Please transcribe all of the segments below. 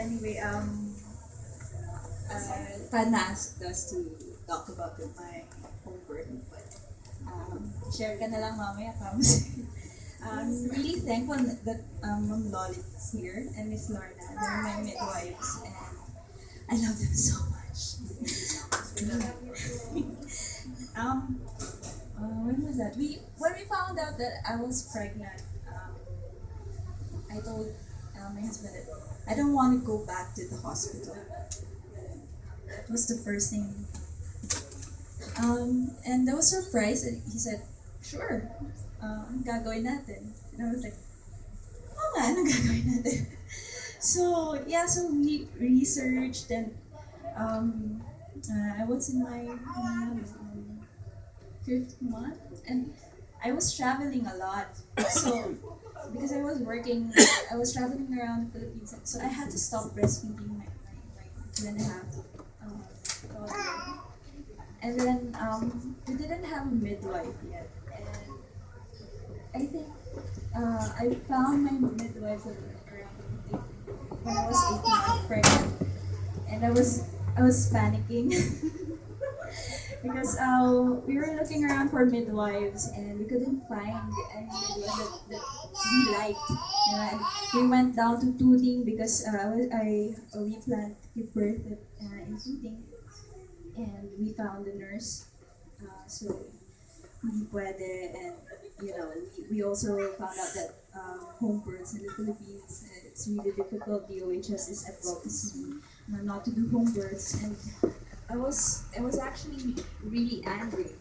anyway, Pan asked us to talk about my home birth, but share ka na lang mamaya, Kams. I'm really thankful that Ma'am Lolit's here and Miss Lorna. They're my midwives, and I love them so much. um, when was that? When we found out that I was pregnant, I told my husband that I don't want to go back to the hospital. That was the first thing. And I was surprised, and he said, "Sure, ang gagawin natin." And I was like, "Oo nga, anong gagawin natin?" So yeah, so we researched, and um, I was in my fifth month, and I was traveling a lot. So because I was working, I was traveling around the Philippines, so I had to stop breastfeeding my 2.5 toddler. And then we didn't have a midwife yet, and I think I found my midwife around when I was 8 months pregnant, and I was panicking because we were looking around for midwives, and we couldn't find any midwife that we liked. And we went down to Tuding because we planned to give birth in Tuding, and we found a nurse. So hindi pwede, and we also found out that home births in the Philippines, it's really difficult. The OHS is advocacy not to do home births, and I was actually really angry.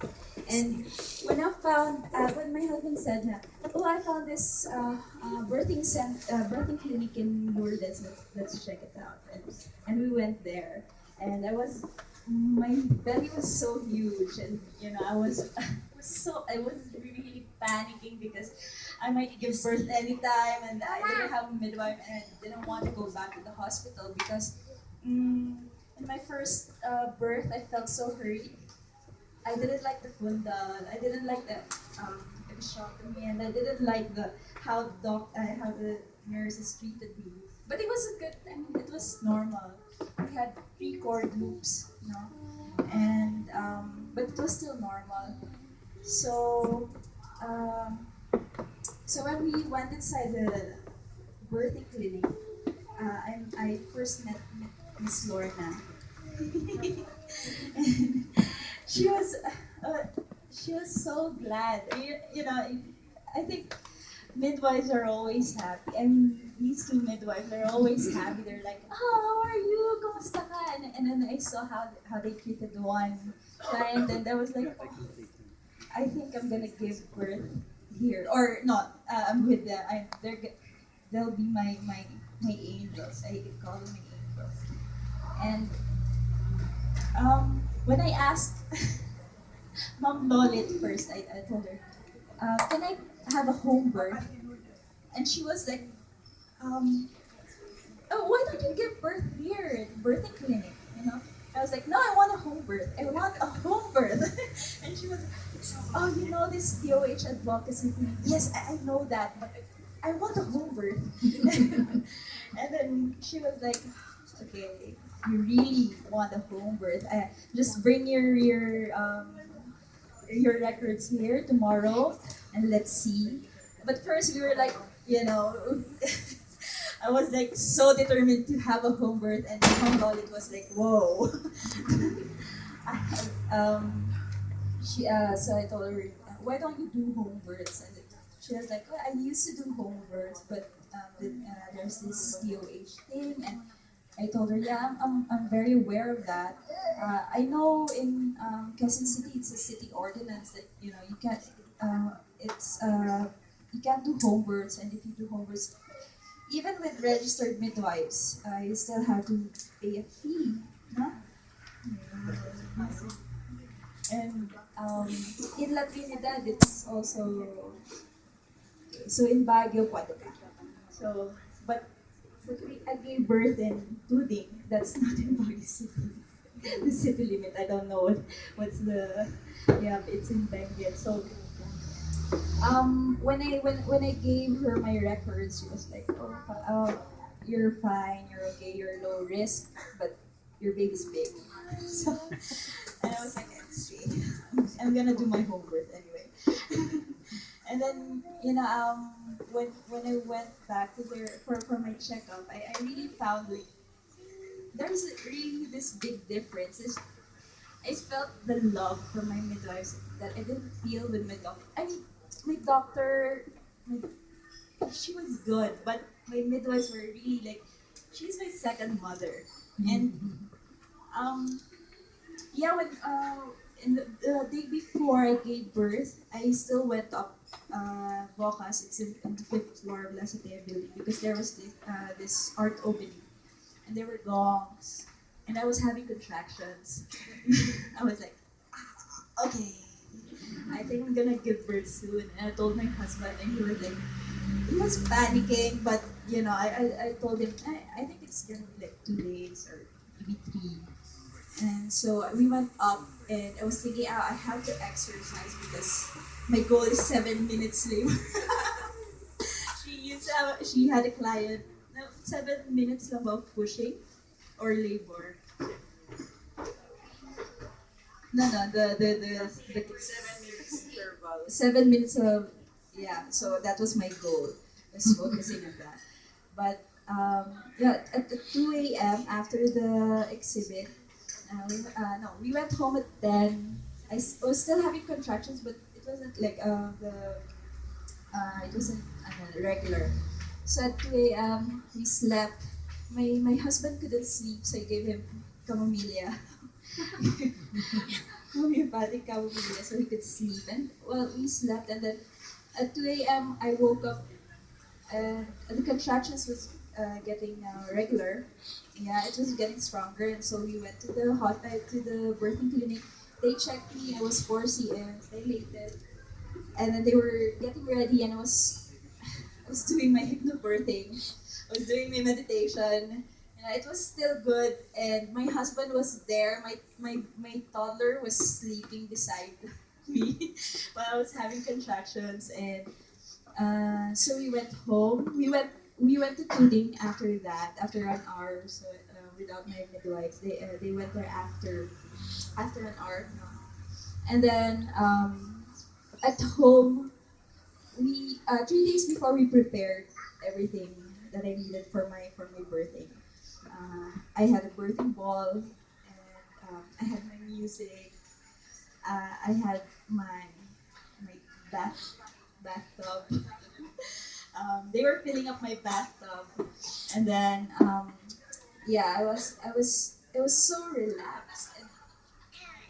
And when my husband said na, "Oh, I found this birthing clinic in Lourdes. Let's check it out." And we went there, and my belly was so huge, and I was really panicking because I might give birth anytime, and I didn't have a midwife, and I didn't want to go back to the hospital because in my first birth I felt so hurried. I didn't like the fundal. I didn't like the episiotomy, and I didn't like how the nurses treated me. But it was a good. I mean, it was normal. We had 3 cord loops, and but it was still normal. So, um, so when we went inside the birthing clinic, I first met Miss Lorna. And she was uh, she was so glad. I think midwives are always happy. I mean, these two midwives are always happy. They're like, "Oh, how are you? Kumusta ka?" And then I saw how they treated one client, and I was like, "Oh, I think I'm gonna give birth here, or not. I'm with them. They'll be my angels. I call them my angels." And when I asked Mom Lolit first, I told her, "Can I have a home birth?" And she was like, um, "Oh, why don't you give birth here at the birthing clinic?" I was like, "No, I want a home birth. I want a home birth." And she was like, "Oh, this DOH advocacy thing. Yes, I know that, but I want a home birth." And then she was like, "Okay, you really want a home birth? Just bring your records here tomorrow, and let's see." But first, we were like, you know, I was like so determined to have a home birth, and Mom Lolit was like, "Whoa." um, so I told her, "Why don't you do home births?" And she was like, "Well, I used to do home births, but there's this DOH thing." And I told her, "Yeah, I'm very aware of that. I know in Quezon City, it's a city ordinance that you can't it's you can't do home births, and if you do home births, even with registered midwives, you still have to pay a fee, no?" And in La Trinidad, it's also so in Baguio, pwede ka. So, but I gave birth in Tuding. That's not in Baguio City. The city limit. I don't know what's the yeah. It's in Benguet. So when I gave her my records, she was like, "Oh, you're fine, you're okay, you're low risk, but your baby's big. So, and I was like, it's okay. I'm gonna do my home birth anyway. And then, when I went back to for my checkup, I really found like there's really this big difference. I felt the love from my midwives that I didn't feel with my doctor. I mean, my doctor, my, she was good, but my midwives were really like, she's my second mother. And um, yeah, when the day before I gave birth, I still went up Vocas. It's in the fifth floor of La Satea building because there was this art opening, and there were gongs, and I was having contractions. I was like, okay, I think I'm gonna give birth soon. And I told my husband, and he was panicking, but I told him, I think it's gonna be like 2 days or maybe three. And so we went up, and I was thinking, I have to exercise because my goal is 7 minutes labor. She had a client, no, 7 minutes lang of pushing or labor. No, no, the 7 minutes interval. 7 minutes of, yeah. So that was my goal, was focusing on that. But yeah, at the 2 a.m. after the exhibit, no, we went home at 10. Was still having contractions, but it wasn't like it wasn't regular. So at 2 a.m. we slept. My husband couldn't sleep, so I gave him chamomile. Homeopathic chamomile so he could sleep. And well, we slept, and then at 2 a.m. I woke up, and the contractions was getting regular. Yeah, it was getting stronger, and so we went to the birthing clinic. They checked me. I was 4 cm dilated, and then they were getting ready, and I was doing my hypnobirthing. I was doing my meditation. It was still good, and my husband was there. My toddler was sleeping beside me while I was having contractions, and so we went home. We went to Tuding after that, after an hour. So without my midwives, they went there after an hour. No. And then at home, we 3 days before we prepared everything that I needed for my birthing. I had a birthing ball, and I had my music. I had my bathtub. They were filling up my bathtub, and then yeah, it was so relaxed.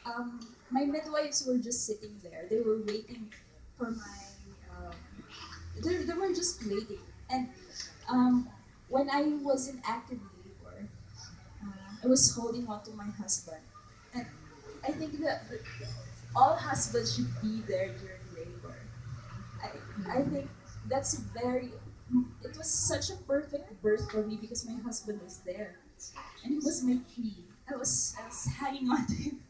And my midwives were just sitting there. They were waiting for my. Um, they were just waiting, and when I was in active labor, I was holding on to my husband, and I think that all husbands should be there during labor. I think that's very. It was such a perfect birth for me because my husband was there, and he was my queen. I was hanging on to him.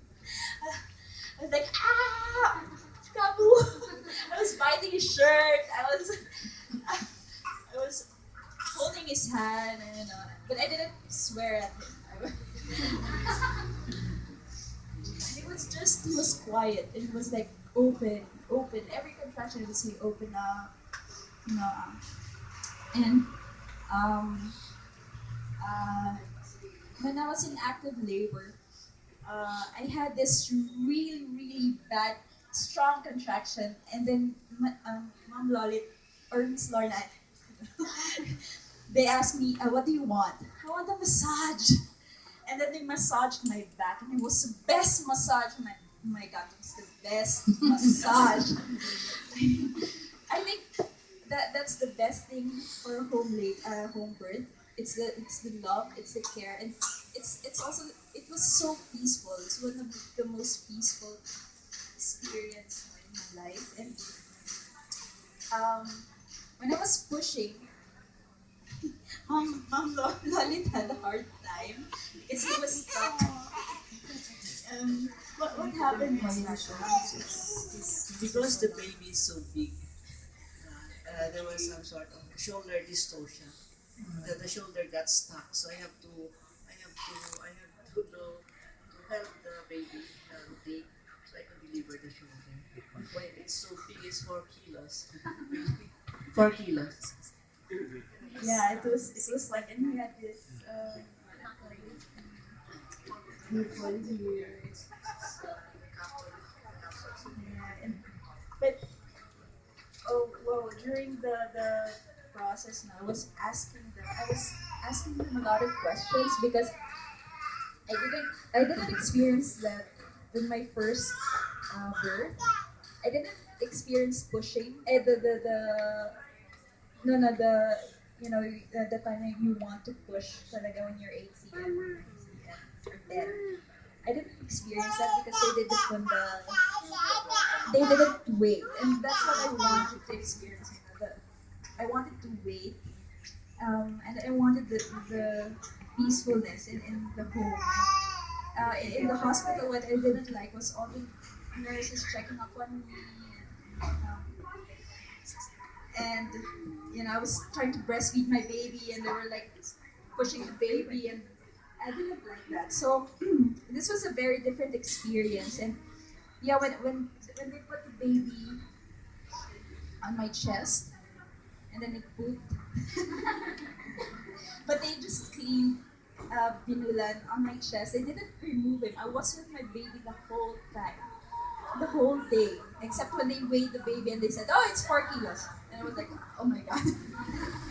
I was like Kabu. I was biting his shirt. I was holding his hand, and but I didn't swear at him. And he was quiet. It was like open. Every contraction would say open up, you know. And um, uh, when I was in active labor, I had this really, really bad, strong contraction, and then Mom Lolit or Miss Lorna, they asked me, "What do you want?" I want a massage, and then they massaged my back, and it was the best massage. Oh my God, it was the best massage. I think that's the best thing for home birth. It's the love, it's the care, and it's also it was so peaceful. It's one of the most peaceful experience in my life. And um, when I was pushing, Lolit had a hard time because he was stuck. What happened was that Because the baby is so big, there was some sort of shoulder dystocia. the shoulder got stuck, so I have to to help the baby take, so I could deliver the shoulder. When it's so big, it's 4 kilos. 4 kilos. Yeah, it was like, and he had this beautiful here. Yeah, and but oh well, during the process, now I was asking them a lot of questions because I didn't experience that in my first birth. I didn't experience pushing. The no no the you know the time that you want to push talaga when you're 8 cm or 10. I didn't experience that because they didn't wait, and that's what I wanted to experience. I wanted to wait, and I wanted the peacefulness in the home. In the hospital, what I didn't like was all the nurses checking up on me, and I was trying to breastfeed my baby, and they were like pushing the baby, and I didn't like that. So this was a very different experience, and yeah, when they put the baby on my chest, and then it pooped, but they just cleaned Binulan on my chest. They didn't remove him. I was with my baby the whole time, the whole day, except when they weighed the baby and they said, "Oh, it's 4 kilos," and I was like, "Oh my god!"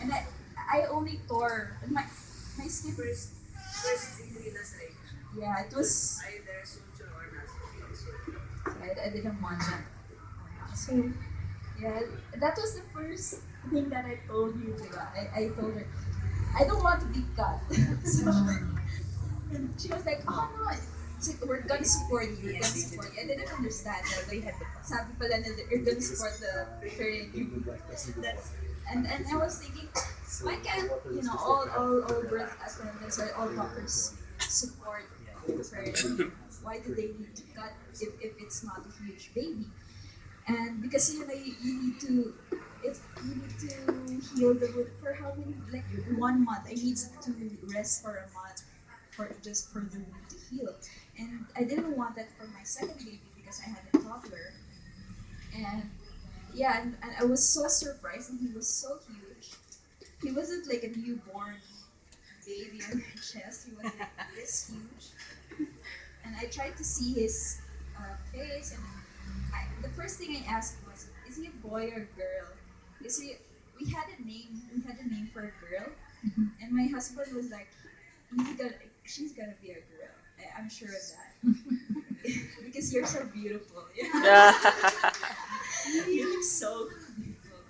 And I only tore my skin. First degree lacerations. Yeah, it was. Either suture or not suture. I didn't want that. So yeah, that was the first thing that I told you. Diba? I told her I don't want to be cut. So, and she was like, "Oh no, we're gonna support you. We're gonna support you." I didn't understand that. Like, sabi pala na you're gonna support the parenting. That's and I was thinking, why can't all birth attendants or all doctors support parenting? Why do they need to cut if it's not a huge baby? And because you need to you need to heal the wound for how many, like 1 month. I need to rest for a month for the wound to heal. And I didn't want that for my second baby because I had a toddler. And yeah, and I was so surprised, and he was so huge. He wasn't like a newborn baby on my chest. He was like this huge. And I tried to see his face, and the first thing I asked was, "Is he a boy or a girl?" You see, we had a name. We had a name for a girl, and my husband was like, She's gonna be a girl. I'm sure of that because you're so beautiful." You look so beautiful.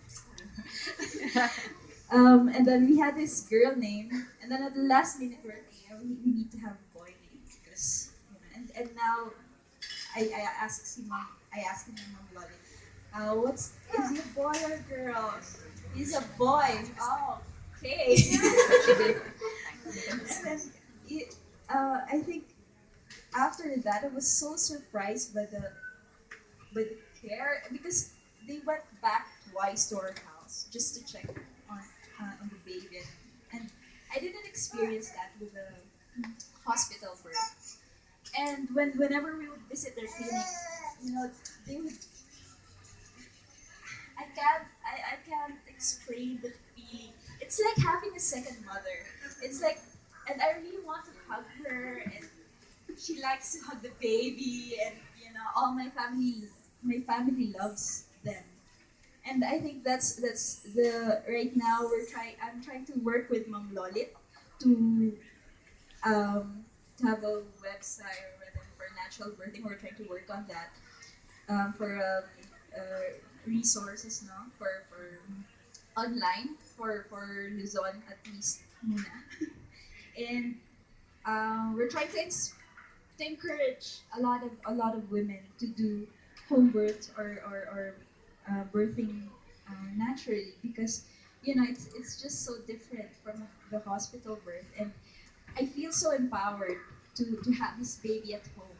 And then we had this girl name, and then at the last minute we're thinking, we need to have a boy name because and now I asked him, Mom Lolly, is he a boy or a girl? He's a boy. Oh, okay. And then I think after that I was so surprised by the care because they went back twice to our house just to check on the baby, and I didn't experience that with the hospital birth. And whenever we would visit their clinic, they would. I can't explain the feeling. It's like having a second mother. It's like, and I really want to hug her, and she likes to hug the baby, and all my family loves them. And I think that's the right now I'm trying to work with Mom Lolit to to have a website or whatever for natural birthing. We're trying to work on that for resources, no, for online for Luzon at least muna. And we're trying to encourage a lot of women to do home birth or birthing naturally because it's just so different from the hospital birth, and I feel so empowered to have this baby at home.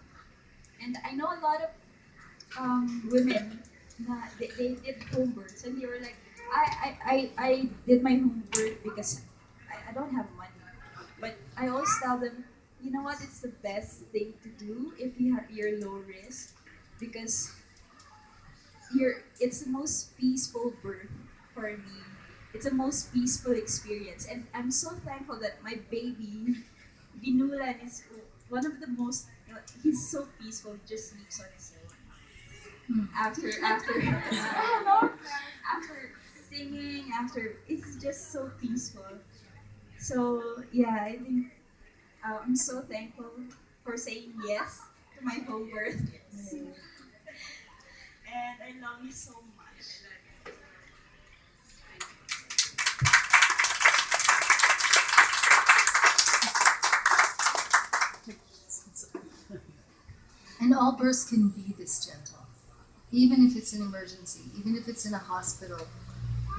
And I know a lot of women they did home births, and they were like, I did my home birth because don't have money. But I always tell them, you know what? It's the best thing to do if you're low risk, because it's the most peaceful birth for me. It's the most peaceful experience, and I'm so thankful that my baby Binulan is one of the most. He's so peaceful. He just sleeps on his own. After I don't know. After singing, after it's just so peaceful. So yeah, I think I'm so thankful for saying yes to my whole birth. And I love you so much. And all births can be this gentle, even if it's an emergency, even if it's in a hospital.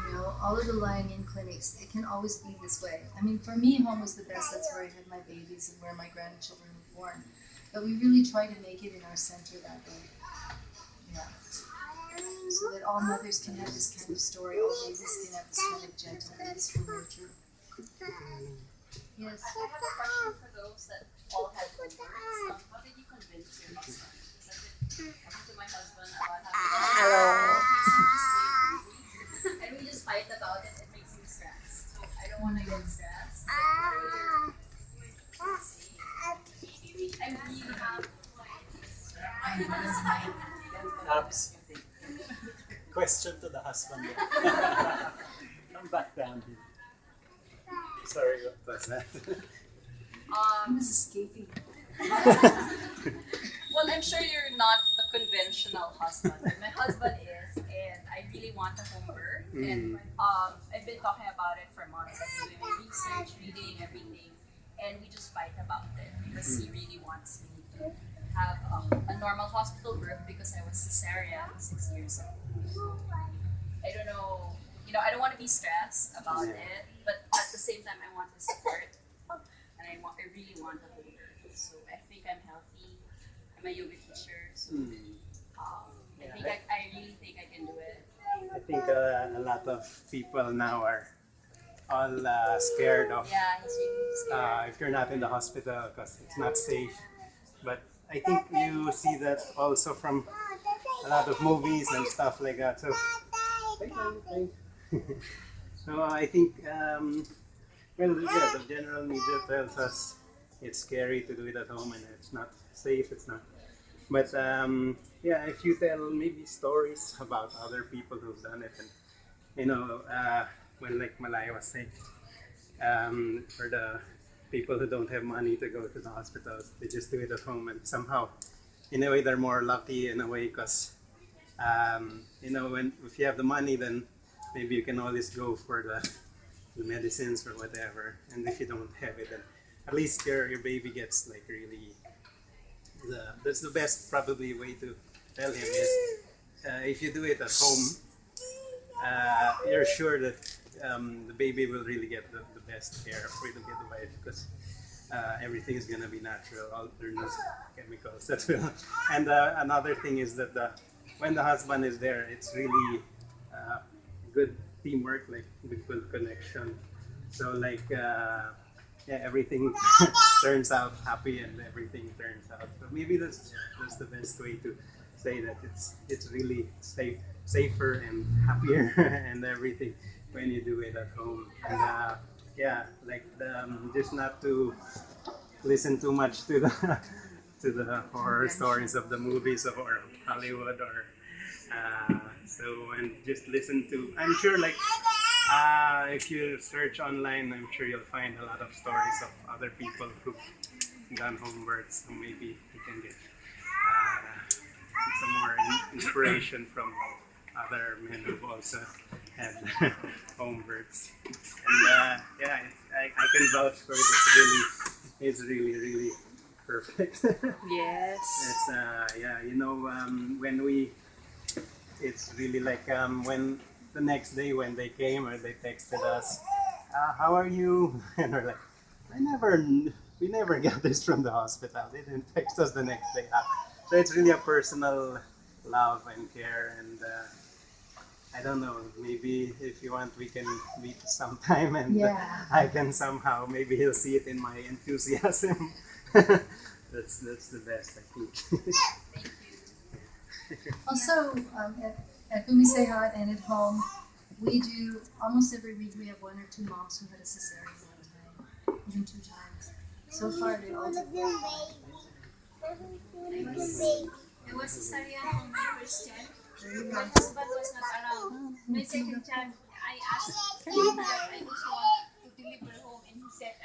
You know, all of the lying-in clinics, it can always be this way. I mean, for me, home was the best. That's where I had my babies and where my grandchildren were born. But we really try to make it in our center that way. Yeah. So that all mothers can have this kind of story, all babies can have this kind of gentle, peaceful nurture. Yes. I have a question for those that all had home births. How did you convince your husband? Because I talked to my husband about having Hello. and we just fight about it. It makes me stressed. So I don't want to get stressed. I really have Abs. Question to the husband. Come back down here. Sorry, what was that? I was escaping. Well, I'm sure you're not the conventional husband, but my husband is, and I really want a home birth. And I've been talking about it for months. I've been doing my research, reading, everything, and we just fight about it because he really wants me to have a normal hospital birth because I was cesarean 6 years ago. So I don't know, I don't want to be stressed about it, but at the same time, I want the support, and I really want a home birth. So I think I'm healthy. I'm a yoga teacher, so I really think I can do it. I think a lot of people now are all scared of Yeah, he's really scared. if you're not in the hospital because it's not safe. But I think you see that also from a lot of movies and stuff like that. So, so I think, the general media tells us it's scary to do it at home and it's not safe. It's not. But if you tell maybe stories about other people who've done it, and when like Malaya was saying, for the people who don't have money to go to the hospitals, they just do it at home, and somehow, in a way, they're more lucky in a way because, if you have the money, then maybe you can always go for the medicines or whatever, and if you don't have it, then at least your baby gets like really. That's the best probably way to tell him is if you do it at home, you're sure that the baby will really get the best care for the midwife because everything is gonna be natural. There's no chemicals that will. And another thing is that when the husband is there, it's really good teamwork, like good connection. So like. Everything turns out happy and everything turns out. So maybe that's the best way to say that it's really safer and happier and everything when you do it at home. And just not to listen too much to the to the horror stories of the movies or Hollywood or and just listen to. I'm sure if you search online, I'm sure you'll find a lot of stories of other people who've done home births, so maybe you can get some more inspiration from other men who've also had home births. And I can vouch for it. It's really perfect. Yes. It's when it's really like when the next day when they came or they texted us, how are you? And we're like, we never got this from the hospital. They didn't text us the next day. So it's really a personal love and care, I don't know. Maybe if you want, we can meet sometime, and Yeah. I can somehow, maybe he'll see it in my enthusiasm. That's the best, I think. Also, at Bumisehat and at home, we do almost every week. We have 1 or 2 moms who had a cesarean one time, even 2 times. So far, they all did well. It was cesarean for my first child. My husband was not around. My second child, I asked him that I also want to deliver home, and he said,